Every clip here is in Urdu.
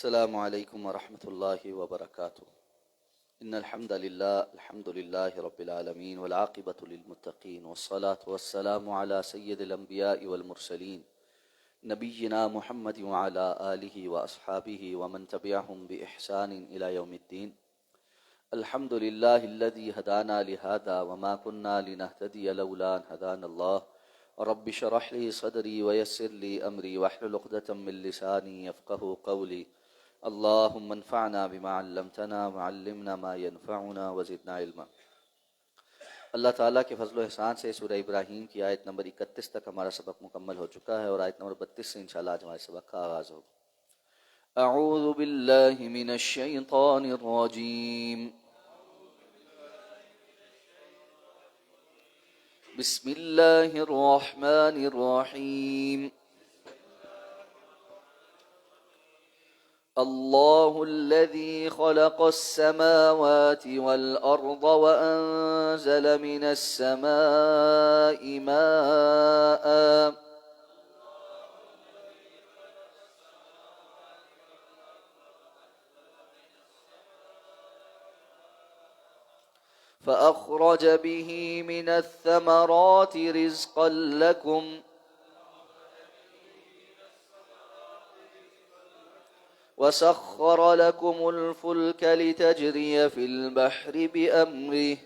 السلام علیکم ورحمۃ اللہ وبرکاتہ۔ ان الحمد للہ رب العالمین والعاقبۃ للمتقین والصلاة والسلام علی سید الانبیاء والمرسلین نبینا محمد وعلی آلہ واصحابہ ومن تبعہم بإحسان الی یوم الدین۔ الحمد للہ الذی ہدانا لہذا وما كنا لنہتدی لولا ان ہدانا اللہ رب اشرح لی صدری ویسر لی امری واحلل عقدۃ من لسانی یفقہوا قولی۔ اللہم انفعنا بما علمتنا وعلمنا ما ينفعنا وزدنا علما۔ اللہ تعالیٰ کے فضل و احسان سے سورہ ابراہیم کی آیت نمبر 31 تک ہمارا سبق مکمل ہو چکا ہے، اور آیت نمبر 32 سے انشاءاللہ آج ہمارے سبق کا آغاز ہوگا۔ اعوذ باللہ من الشیطان الرجیم، بسم اللہ الرحمن الرحیم۔ اللہ الذی خلق السماوات والارض وانزل من السماء ماء فأخرج به من الثمرات رزقا لكم وسخر لكم الفلك لتجري في البحر بأمره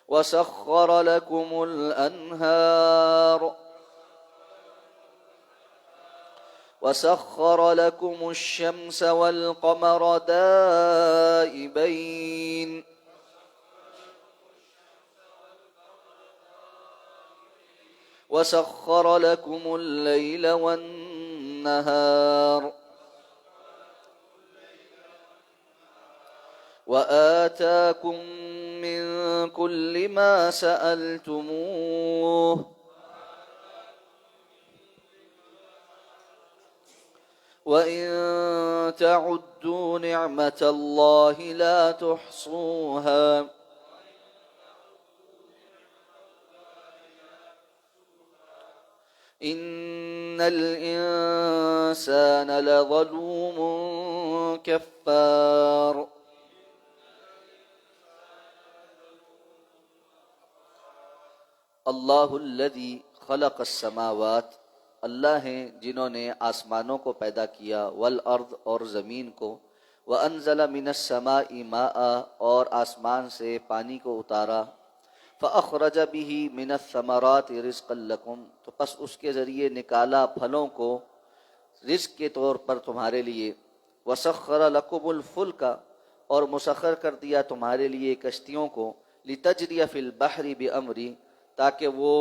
وسخر لكم الأنهار وسخر لكم الشمس والقمر دائبين وسخر لكم الليل والنهار وآتاكم من كل ما سألتموه وإن تعدوا نعمة الله لا تحصوها إن الإنسان لظلوم كفار۔ اللہ الذی خلق السماوات، اللہ ہیں جنہوں نے آسمانوں کو پیدا کیا، والارض اور زمین کو، وانزل من السماء ماء اور آسمان سے پانی کو اتارا، فاخرج به من الثمرات رزقا لكم تو پس اس کے ذریعے نکالا پھلوں کو رزق کے طور پر تمہارے لیے، وسخر لكم الفلك اور مسخر کر دیا تمہارے لیے کشتیوں کو، لتجری فی البحر بامری تاکہ وہ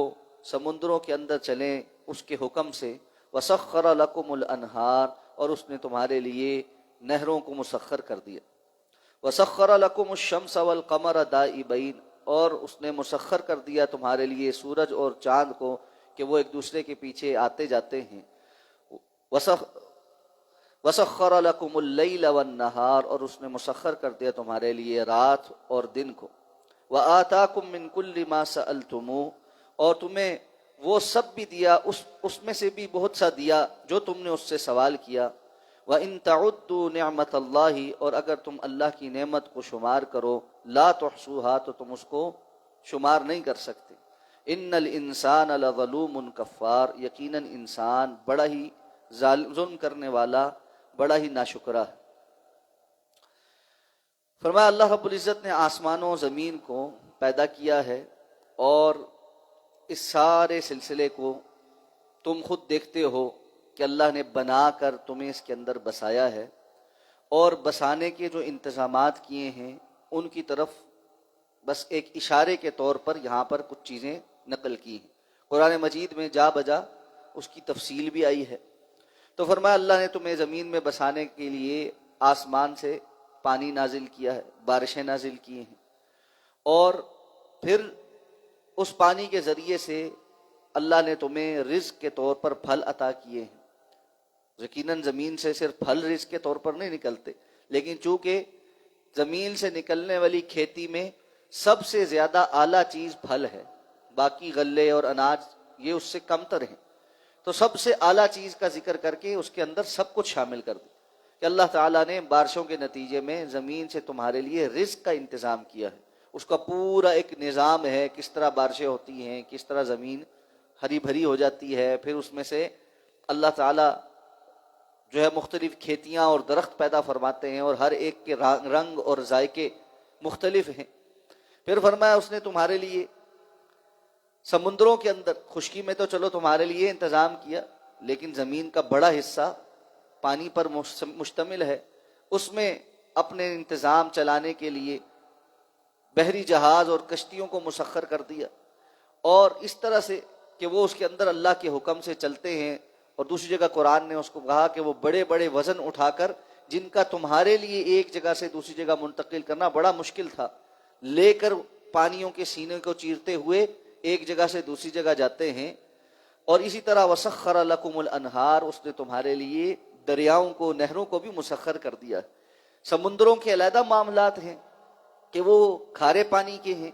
سمندروں کے اندر چلیں اس کے حکم سے، وسخر لكم الانہار اور اس نے تمہارے لیے نہروں کو مسخر کر دیا، وسخر لكم الشمس والقمر دائبین اور اس نے مسخر کر دیا تمہارے لیے سورج اور چاند کو کہ وہ ایک دوسرے کے پیچھے آتے جاتے ہیں، وسخر لكم اللیل والنہار اور اس نے مسخر کر دیا تمہارے لیے رات اور دن کو، وآتاکم من کل ما سألتموه اور تمہیں وہ سب بھی دیا، اس میں سے بھی بہت سا دیا جو تم نے اس سے سوال کیا، وَإِن تَعُدُّوا نِعْمَةَ اللَّهِ اور اگر تم اللہ کی نعمت کو شمار کرو، لا تحصوها تو تم اس کو شمار نہیں کر سکتے۔ ان الانسان لظلوم کفار، یقیناً انسان بڑا ہی ظلم کرنے والا، بڑا ہی ناشکرا ہے۔ فرمایا اللہ رب العزت نے آسمانوں و زمین کو پیدا کیا ہے، اور اس سارے سلسلے کو تم خود دیکھتے ہو کہ اللہ نے بنا کر تمہیں اس کے اندر بسایا ہے، اور بسانے کے جو انتظامات کیے ہیں ان کی طرف بس ایک اشارے کے طور پر یہاں پر کچھ چیزیں نقل کی ہیں۔ قرآن مجید میں جا بجا اس کی تفصیل بھی آئی ہے۔ تو فرمایا اللہ نے تمہیں زمین میں بسانے کے لیے آسمان سے پانی نازل کیا ہے، بارشیں نازل کی ہیں، اور پھر اس پانی کے ذریعے سے اللہ نے تمہیں رزق کے طور پر پھل عطا کیے ہیں۔ یقیناً زمین سے صرف پھل رزق کے طور پر نہیں نکلتے، لیکن چونکہ زمین سے نکلنے والی کھیتی میں سب سے زیادہ اعلیٰ چیز پھل ہے، باقی غلے اور اناج یہ اس سے کم تر ہیں، تو سب سے اعلیٰ چیز کا ذکر کر کے اس کے اندر سب کچھ شامل کر دیا کہ اللہ تعالیٰ نے بارشوں کے نتیجے میں زمین سے تمہارے لیے رزق کا انتظام کیا ہے. اس کا پورا ایک نظام ہے، کس طرح بارشیں ہوتی ہیں، کس طرح زمین ہری بھری ہو جاتی ہے، پھر اس میں سے اللہ تعالیٰ جو ہے مختلف کھیتیاں اور درخت پیدا فرماتے ہیں، اور ہر ایک کے رنگ اور ذائقے مختلف ہیں. پھر فرمایا اس نے تمہارے لیے سمندروں کے اندر، خشکی میں تو چلو تمہارے لیے انتظام کیا، لیکن زمین کا بڑا حصہ پانی پر مشتمل ہے، اس میں اپنے انتظام چلانے کے لیے بحری جہاز اور کشتیوں کو مسخر کر دیا، اور اس طرح سے کہ وہ اس کے اندر اللہ کے حکم سے چلتے ہیں. اور دوسری جگہ قرآن نے اس کو کہا کہ وہ بڑے بڑے وزن اٹھا کر، جن کا تمہارے لیے ایک جگہ سے دوسری جگہ منتقل کرنا بڑا مشکل تھا، لے کر پانیوں کے سینے کو چیرتے ہوئے ایک جگہ سے دوسری جگہ جاتے ہیں. اور اسی طرح وسخر لکم الانہار، اس نے تمہارے لیے دریاؤں کو، نہروں کو بھی مسخر کر دیا. سمندروں کے علیحدہ معاملات ہیں کہ وہ کھارے پانی کے ہیں،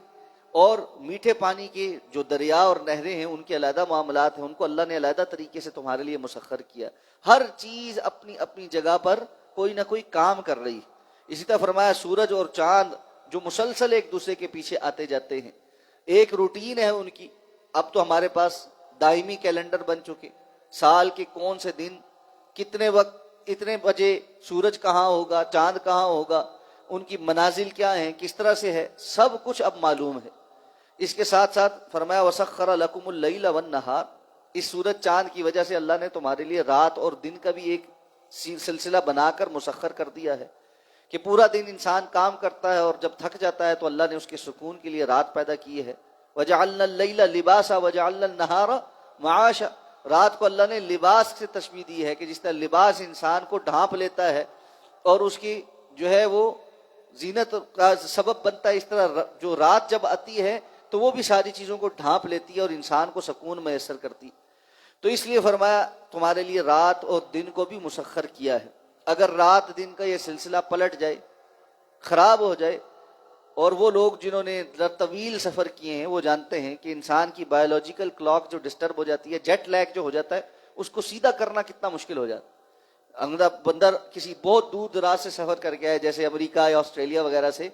اور میٹھے پانی کے جو دریا اور نہریں ہیں ان کے علیحدہ معاملات ہیں، ان کو اللہ نے علیحدہ طریقے سے تمہارے لیے مسخر کیا. ہر چیز اپنی اپنی جگہ پر کوئی نہ کوئی کام کر رہی. اسی طرح فرمایا سورج اور چاند جو مسلسل ایک دوسرے کے پیچھے آتے جاتے ہیں، ایک روٹین ہے ان کی. اب تو ہمارے پاس دائمی کیلنڈر بن چکے، سال کے کون سے دن، کتنے وقت، اتنے بجے سورج کہاں ہوگا، چاند کہاں ہوگا، ان کی منازل کیا ہیں، کس طرح سے ہے، سب کچھ اب معلوم ہے. اس کے ساتھ ساتھ فرمایا وسخر لکم اللیل والنہار، اس سورج چاند کی وجہ سے اللہ نے تمہارے لیے رات اور دن کا بھی ایک سلسلہ بنا کر مسخر کر دیا ہے کہ پورا دن انسان کام کرتا ہے اور جب تھک جاتا ہے تو اللہ نے اس کے سکون کے لیے رات پیدا کی ہے. وجعلنا اللیل لباسا وجعلنا النہار معاشا، رات کو اللہ نے لباس سے تشبیہ دی ہے کہ جس طرح لباس انسان کو ڈھانپ لیتا ہے اور اس کی جو ہے وہ زینت کا سبب بنتا ہے، اس طرح جو رات جب آتی ہے تو وہ بھی ساری چیزوں کو ڈھانپ لیتی ہے اور انسان کو سکون میسر کرتی. تو اس لیے فرمایا تمہارے لیے رات اور دن کو بھی مسخر کیا ہے. اگر رات دن کا یہ سلسلہ پلٹ جائے، خراب ہو جائے، اور وہ لوگ جنہوں نے طویل سفر کیے ہیں وہ جانتے ہیں کہ انسان کی بایولوجیکل کلاک جو ڈسٹرب ہو جاتی ہے، جیٹ لیگ جو ہو جاتا ہے، اس کو سیدھا کرنا کتنا مشکل ہو جاتا ہے. بندر کسی بہت دور دراز سے سفر کر گیا ہے، جیسے امریکہ یا آسٹریلیا وغیرہ سے،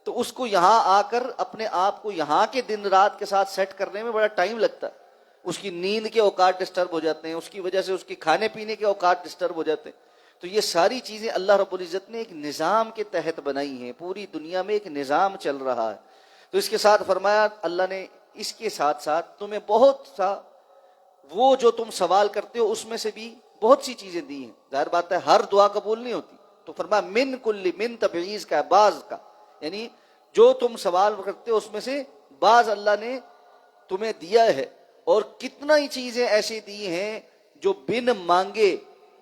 تو اس کو یہاں آ کر اپنے آپ کو یہاں کے دن رات کے ساتھ سیٹ کرنے میں بڑا ٹائم لگتا ہے. اس کی نیند کے اوقات ڈسٹرب ہو جاتے ہیں، اس کی وجہ سے اس کے کھانے پینے کے اوقات ڈسٹرب ہو جاتے ہیں. تو یہ ساری چیزیں اللہ رب العزت نے ایک نظام کے تحت بنائی ہیں، پوری دنیا میں ایک نظام چل رہا ہے. تو اس کے ساتھ فرمایا اللہ نے اس کے ساتھ ساتھ تمہیں بہت سا وہ جو تم سوال کرتے ہو اس میں سے بھی بہت سی چیزیں دی ہیں. ظاہر بات ہے ہر دعا قبول نہیں ہوتی، تو فرمایا من کل، من تبعیض کا، بعض کا، یعنی جو تم سوال کرتے ہو اس میں سے بعض اللہ نے تمہیں دیا ہے. اور کتنا ہی چیزیں ایسی دی ہیں جو بن مانگے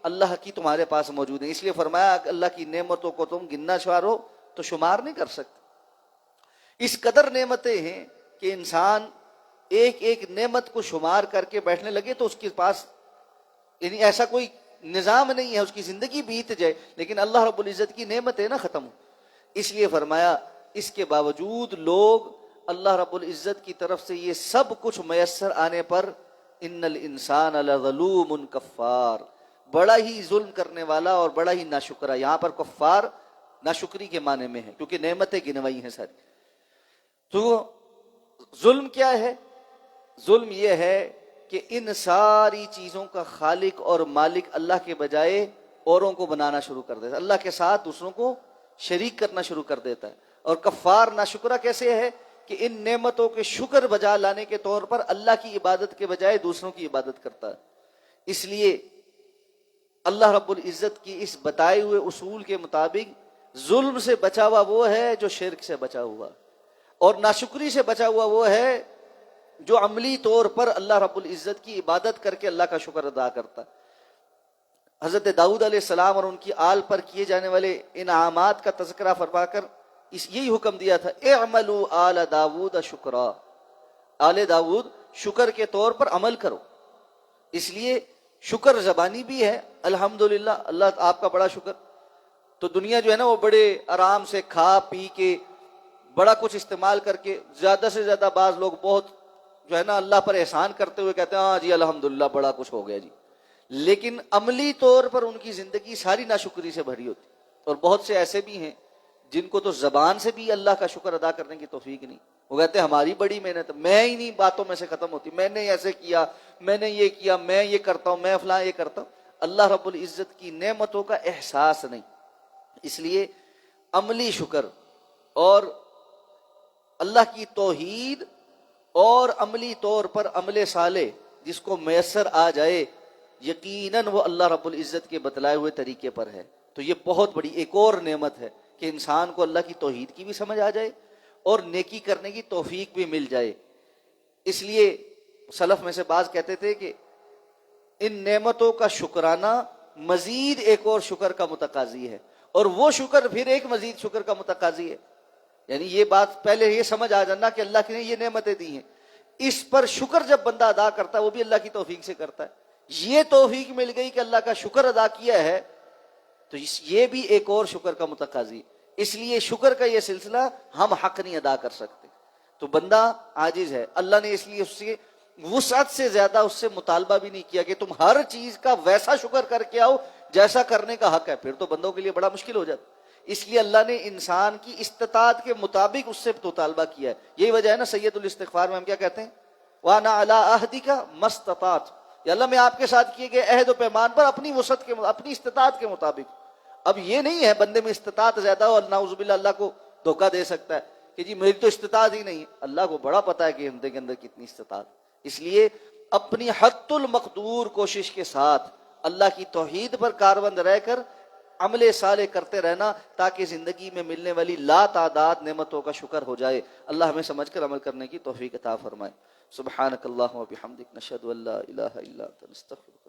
اللہ کی تمہارے پاس موجود ہیں. اس لیے فرمایا اللہ کی نعمتوں کو تم گننا شمارو تو شمار نہیں کر سکتے. اس قدر نعمتیں ہیں کہ انسان ایک ایک نعمت کو شمار کر کے بیٹھنے لگے تو اس کے پاس یعنی ایسا کوئی نظام نہیں ہے، اس کی زندگی بیت جائے لیکن اللہ رب العزت کی نعمتیں نہ ختم ہو. اس لیے فرمایا اس کے باوجود لوگ اللہ رب العزت کی طرف سے یہ سب کچھ میسر آنے پر ان الانسان لظلوم کفار، بڑا ہی ظلم کرنے والا اور بڑا ہی ناشکرا. یہاں پر کفار ناشکری کے معنی میں ہے کیونکہ نعمتیں گنوائی ہیں ساری. تو ظلم کیا ہے؟ ظلم یہ ہے کہ ان ساری چیزوں کا خالق اور مالک اللہ کے بجائے اوروں کو بنانا شروع کر دیتا ہے، اللہ کے ساتھ دوسروں کو شریک کرنا شروع کر دیتا ہے. اور کفار ناشکرا کیسے ہے کہ ان نعمتوں کے شکر بجا لانے کے طور پر اللہ کی عبادت کے بجائے دوسروں کی عبادت کرتا ہے. اس لیے اللہ رب العزت کی اس بتائے ہوئے اصول کے مطابق ظلم سے بچا ہوا وہ ہے جو شرک سے بچا ہوا، اور ناشکری سے بچا ہوا وہ ہے جو عملی طور پر اللہ رب العزت کی عبادت کر کے اللہ کا شکر ادا کرتا. حضرت داؤد علیہ السلام اور ان کی آل پر کیے جانے والے انعامات کا تذکرہ فرما کر یہی حکم دیا تھا، اعملوا آل داود شکرا، آل داود شکر کے طور پر عمل کرو. اس لیے شکر زبانی بھی ہے، الحمدللہ اللہ آپ کا بڑا شکر. تو دنیا جو ہے نا وہ بڑے آرام سے کھا پی کے بڑا کچھ استعمال کر کے زیادہ سے زیادہ بعض لوگ بہت جو ہے نا اللہ پر احسان کرتے ہوئے کہتے ہیں ہاں جی الحمدللہ بڑا کچھ ہو گیا جی، لیکن عملی طور پر ان کی زندگی ساری ناشکری سے بھری ہوتی. اور بہت سے ایسے بھی ہیں جن کو تو زبان سے بھی اللہ کا شکر ادا کرنے کی توفیق نہیں. وہ کہتے ہیں ہماری بڑی محنت، میں ہی نہیں باتوں میں سے ختم ہوتی، میں نے ایسے کیا، میں نے یہ کیا، میں یہ کرتا ہوں، میں فلاں یہ کرتا ہوں. اللہ رب العزت کی نعمتوں کا احساس نہیں. اس لیے عملی شکر اور اللہ کی توحید اور عملی طور پر عمل صالح جس کو میسر آ جائے، یقیناً وہ اللہ رب العزت کے بتلائے ہوئے طریقے پر ہے. تو یہ بہت بڑی ایک اور نعمت ہے کہ انسان کو اللہ کی توحید کی بھی سمجھ آ جائے اور نیکی کرنے کی توفیق بھی مل جائے. اس لیے سلف میں سے بعض کہتے تھے کہ ان نعمتوں کا شکرانہ مزید ایک اور شکر کا متقاضی ہے، اور وہ شکر پھر ایک مزید شکر کا متقاضی ہے. یعنی یہ بات پہلے یہ سمجھ آ جانا کہ اللہ نے یہ نعمتیں دی ہیں، اس پر شکر جب بندہ ادا کرتا ہے وہ بھی اللہ کی توفیق سے کرتا ہے. یہ توفیق مل گئی کہ اللہ کا شکر ادا کیا ہے تو یہ بھی ایک اور شکر کا متقاضی. اس لیے شکر کا یہ سلسلہ ہم حق نہیں ادا کر سکتے. تو بندہ عاجز ہے، اللہ نے اس لیے اس سے وسعت سے زیادہ اس سے مطالبہ بھی نہیں کیا کہ تم ہر چیز کا ویسا شکر کر کے آؤ جیسا کرنے کا حق ہے. پھر تو بندوں کے لیے بڑا مشکل ہو جاتا. اس لیے اللہ نے انسان کی استطاعت کے مطابق اس سے مطالبہ کیا ہے. یہی وجہ ہے نا سید الاستغفار میں ہم کیا کہتے ہیں، وَأَنَا عَلَىٰ عَهْدِكَ مَا اسْتَطَعْتُ، یا اللہ میں آپ کے ساتھ کیے گئے عہد و پیمان پر اپنی وسعت کے اپنی استطاعت کے مطابق. اب یہ نہیں ہے بندے میں استطاعت زیادہ ہو اور نعوذ باللہ اللہ کو دھوکہ دے سکتا ہے کہ جی میری تو استطاعت ہی نہیں ہے. اللہ کو بڑا پتا ہے کہ بندے کے اندر کتنی استطاعت. اس لیے اپنی حد المقدور کوشش کے ساتھ اللہ کی توحید پر کاربند رہ کر عمل صالح کرتے رہنا تاکہ زندگی میں ملنے والی لا تعداد نعمتوں کا شکر ہو جائے. اللہ ہمیں سمجھ کر عمل کرنے کی توفیق عطا فرمائے. سبحانک اللہم و بحمدک، نشہد ان لا الہ الا انت، نستغفرک.